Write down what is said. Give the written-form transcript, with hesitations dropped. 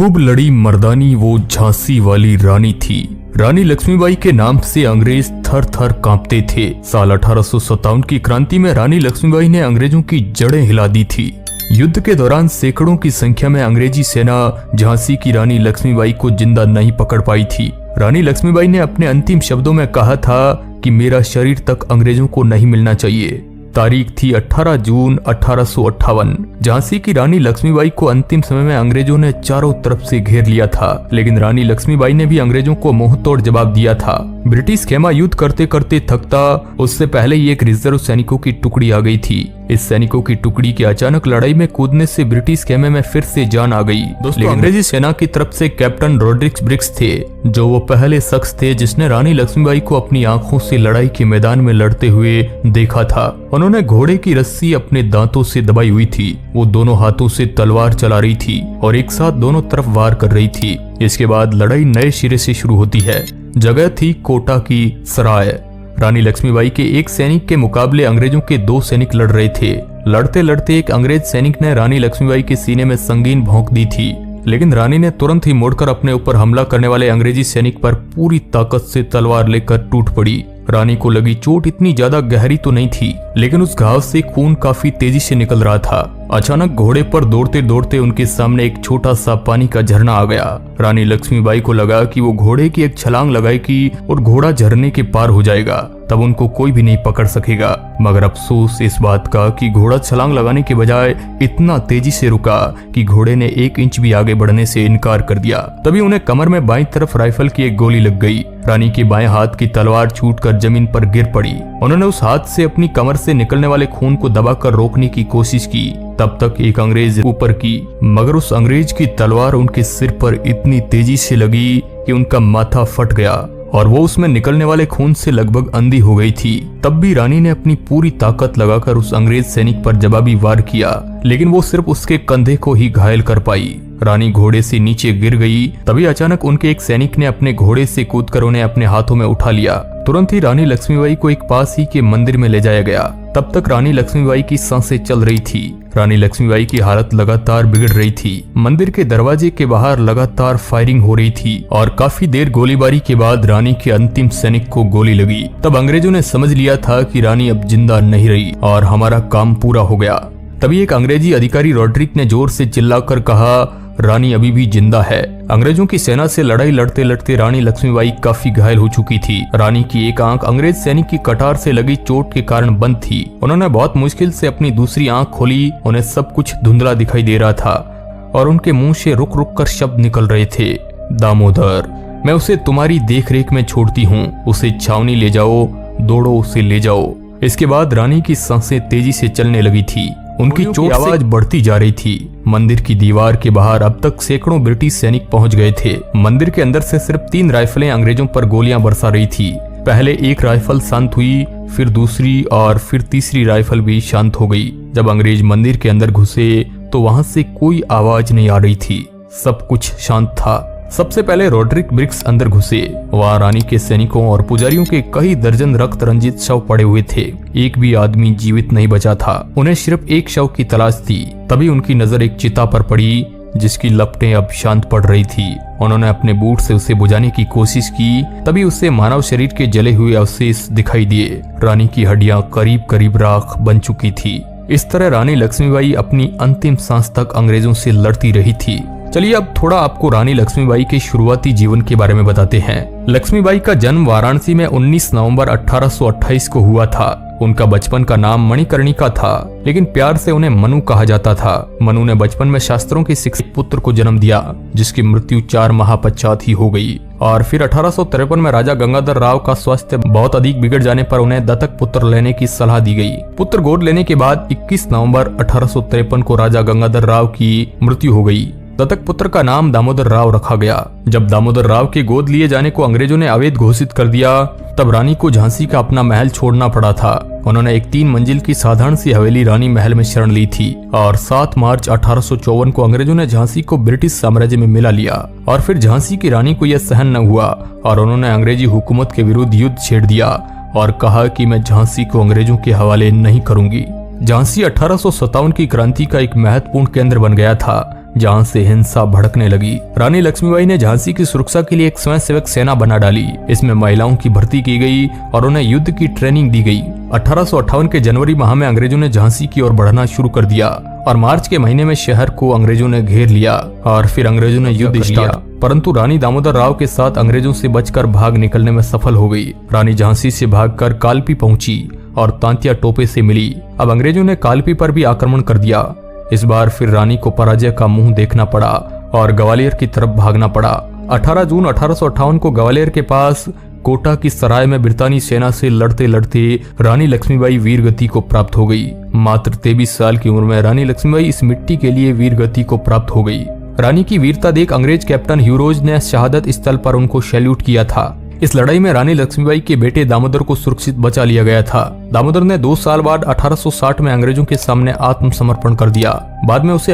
खूब लड़ी मर्दानी वो झांसी वाली रानी थी। रानी लक्ष्मीबाई के नाम से अंग्रेज थर थर कांपते थे। साल 1857 की क्रांति में रानी लक्ष्मीबाई ने अंग्रेजों की जड़ें हिला दी थी। युद्ध के दौरान सैकड़ों की संख्या में अंग्रेजी सेना झांसी की रानी लक्ष्मीबाई को जिंदा नहीं पकड़ पाई थी। रानी लक्ष्मीबाई ने अपने अंतिम शब्दों में कहा था कि मेरा शरीर तक अंग्रेजों को नहीं मिलना चाहिए। तारीख थी 18 जून 1858। झांसी की रानी लक्ष्मीबाई को अंतिम समय में अंग्रेजों ने चारों तरफ से घेर लिया था, लेकिन रानी लक्ष्मीबाई ने भी अंग्रेजों को मुंहतोड़ जवाब दिया था। ब्रिटिश खेमा युद्ध करते करते थकता, उससे पहले ही एक रिजर्व सैनिकों की टुकड़ी आ गई थी। इस सैनिकों की टुकड़ी के अचानक लड़ाई में कूदने से ब्रिटिश खेमे में फिर से जान आ गई। दोस्तों, अंग्रेजी सेना की तरफ से कैप्टन रॉड्रिक ब्रिक्स थे, जो वो पहले शख्स थे जिसने रानी लक्ष्मीबाई को अपनी आंखों से लड़ाई के मैदान में लड़ते हुए देखा था। उन्होंने घोड़े की रस्सी अपने दांतों से दबाई हुई थी। वो दोनों हाथों से तलवार चला रही थी और एक साथ दोनों तरफ वार कर रही थी। इसके बाद लड़ाई नए सिरे से शुरू होती है। जगह थी कोटा की सराय। रानी लक्ष्मीबाई के एक सैनिक के मुकाबले अंग्रेजों के 2 सैनिक लड़ रहे थे। लड़ते लड़ते एक अंग्रेज सैनिक ने रानी लक्ष्मीबाई के सीने में संगीन भोंक दी थी, लेकिन रानी ने तुरंत ही मुड़कर अपने ऊपर हमला करने वाले अंग्रेजी सैनिक पर पूरी ताकत से तलवार लेकर टूट पड़ी। रानी को लगी चोट इतनी ज्यादा गहरी तो नहीं थी, लेकिन उस घाव से खून काफी तेजी से निकल रहा था। अचानक घोड़े पर दौड़ते दौड़ते उनके सामने एक छोटा सा पानी का झरना आ गया। रानी लक्ष्मीबाई को लगा कि वो घोड़े की एक छलांग लगाएगी और घोड़ा झरने के पार हो जाएगा, तब उनको कोई भी नहीं पकड़ सकेगा। मगर अफसोस इस बात का कि घोड़ा छलांग लगाने के बजाय इतना तेजी से रुका कि घोड़े ने 1 इंच भी आगे बढ़ने से इनकार कर दिया। तभी उन्हें कमर में बाईं तरफ राइफल की एक गोली लग गई। रानी के बाएं हाथ की तलवार छूटकर जमीन पर गिर पड़ी। उन्होंने उस हाथ से अपनी कमर से निकलने वाले खून को दबाकर रोकने की कोशिश की। तब तक एक अंग्रेज ऊपर की, मगर उस अंग्रेज की तलवार उनके सिर पर इतनी तेजी से लगी कि उनका माथा फट गया और वो उसमें निकलने वाले खून से लगभग अंधी हो गई थी। तब भी रानी ने अपनी पूरी ताकत लगाकर उस अंग्रेज सैनिक पर जवाबी वार किया, लेकिन वो सिर्फ उसके कंधे को ही घायल कर पाई। रानी घोड़े से नीचे गिर गई। तभी अचानक उनके एक सैनिक ने अपने घोड़े से कूदकर उन्हें अपने हाथों में उठा लिया। तुरंत ही रानी लक्ष्मीबाई को एक पास ही के मंदिर में ले जाया गया। तब तक रानी लक्ष्मीबाई की सांसें चल रही थी। रानी लक्ष्मीबाई की हालत लगातार बिगड़ रही थी। मंदिर के दरवाजे के बाहर लगातार फायरिंग हो रही थी और काफी देर गोलीबारी के बाद रानी के अंतिम सैनिक को गोली लगी। तब अंग्रेजों ने समझ लिया था कि रानी अब जिंदा नहीं रही और हमारा काम पूरा हो गया। तभी एक अंग्रेजी अधिकारी रॉड्रिक ने जोर से चिल्लाकर कहा, रानी अभी भी जिंदा है। अंग्रेजों की सेना से लड़ाई लड़ते लड़ते रानी लक्ष्मीबाई काफी घायल हो चुकी थी। रानी की एक आंख अंग्रेज सैनिक की कटार से लगी चोट के कारण बंद थी। उन्होंने बहुत मुश्किल से अपनी दूसरी आंख खोली। उन्हें सब कुछ धुंधला दिखाई दे रहा था और उनके मुंह से रुक रुक कर शब्द निकल रहे थे। दामोदर, मैं उसे तुम्हारी देखरेख में छोड़ती हूँ। उसे छावनी ले जाओ, दौड़ो उसे ले जाओ। इसके बाद रानी की सांसें तेजी से चलने लगी थी। उनकी चोट की आवाज बढ़ती जा रही थी। मंदिर की दीवार के बाहर अब तक सैकड़ों ब्रिटिश सैनिक पहुंच गए थे। मंदिर के अंदर से सिर्फ 3 राइफलें अंग्रेजों पर गोलियां बरसा रही थी। पहले एक राइफल शांत हुई, फिर दूसरी और फिर तीसरी राइफल भी शांत हो गई। जब अंग्रेज मंदिर के अंदर घुसे तो वहां से कोई आवाज नहीं आ रही थी। सब कुछ शांत था। सबसे पहले रॉड्रिक ब्रिक्स अंदर घुसे। वहाँ रानी के सैनिकों और पुजारियों के कई दर्जन रक्त रंजित शव पड़े हुए थे। एक भी आदमी जीवित नहीं बचा था। उन्हें सिर्फ एक शव की तलाश थी। तभी उनकी नजर एक चिता पर पड़ी जिसकी लपटें अब शांत पड़ रही थी। उन्होंने अपने बूट से उसे बुझाने की कोशिश की। तभी उससे मानव शरीर के जले हुए अवशेष दिखाई दिए। रानी की हड्डियां करीब करीब राख बन चुकी थी। इस तरह रानी लक्ष्मीबाई अपनी अंतिम सांस तक अंग्रेजों से लड़ती रही थी। चलिए अब थोड़ा आपको रानी लक्ष्मीबाई के शुरुआती जीवन के बारे में बताते हैं। लक्ष्मीबाई का जन्म वाराणसी में 19 नवंबर 1828 को हुआ था। उनका बचपन का नाम मणिकर्णिका था, लेकिन प्यार से उन्हें मनु कहा जाता था। मनु ने बचपन में शास्त्रों के शिक्षक पुत्र को जन्म दिया, जिसकी मृत्यु 4 माह पश्चात ही हो गई। और फिर 1853 में राजा गंगाधर राव का स्वास्थ्य बहुत अधिक बिगड़ जाने पर उन्हें दत्तक पुत्र लेने की सलाह दी गई। पुत्र गोद लेने के बाद 21 नवंबर 1853 को राजा गंगाधर राव की मृत्यु हो गई। दत्तक पुत्र का नाम दामोदर राव रखा गया। जब दामोदर राव के गोद लिए जाने को अंग्रेजों ने अवैध घोषित कर दिया, तब रानी को झांसी का अपना महल छोड़ना पड़ा था। उन्होंने एक 3 मंजिल की साधारण सी हवेली रानी महल में शरण ली थी और 7 मार्च 1854 को अंग्रेजों ने झांसी को ब्रिटिश साम्राज्य में मिला लिया। और फिर झांसी की रानी को यह सहन न हुआ और उन्होंने अंग्रेजी हुकूमत के विरुद्ध युद्ध छेड़ दिया और कहा कि मैं झांसी को अंग्रेजों के हवाले नहीं करूंगी। झांसी 1857 की क्रांति का एक महत्वपूर्ण केंद्र बन गया था। जहां से हिंसा भड़कने लगी। रानी लक्ष्मीबाई ने झांसी की सुरक्षा के लिए एक स्वयंसेवक सेना बना डाली। इसमें महिलाओं की भर्ती की गई और उन्हें युद्ध की ट्रेनिंग दी गई। 1858 के जनवरी माह में अंग्रेजों ने झांसी की ओर बढ़ना शुरू कर दिया और मार्च के महीने में शहर को अंग्रेजों ने घेर लिया और फिर अंग्रेजों ने युद्ध किया, परंतु रानी दामोदर राव के साथ अंग्रेजों से बचकर भाग निकलने में सफल हो गई। रानी झांसी से भागकर कालपी पहुंची और तांतिया टोपे से मिली। अब अंग्रेजों ने कालपी पर भी आक्रमण कर दिया। इस बार फिर रानी को पराजय का मुंह देखना पड़ा और ग्वालियर की तरफ भागना पड़ा। 18 जून 1858 को ग्वालियर के पास कोटा की सराय में ब्रितानी सेना से लड़ते लड़ते रानी लक्ष्मीबाई वीर गति को प्राप्त हो गई। मात्र 23 साल की उम्र में रानी लक्ष्मीबाई इस मिट्टी के लिए वीर गति को प्राप्त हो गई। रानी की वीरता देख अंग्रेज कैप्टन ह्यूरोज ने शहादत स्थल पर उनको सैल्यूट किया था। इस लड़ाई में रानी लक्ष्मीबाई के बेटे दामोदर को सुरक्षित बचा लिया गया था। दामोदर ने 2 साल बाद 1860 में अंग्रेजों के सामने आत्मसमर्पण कर दिया। बाद में उसे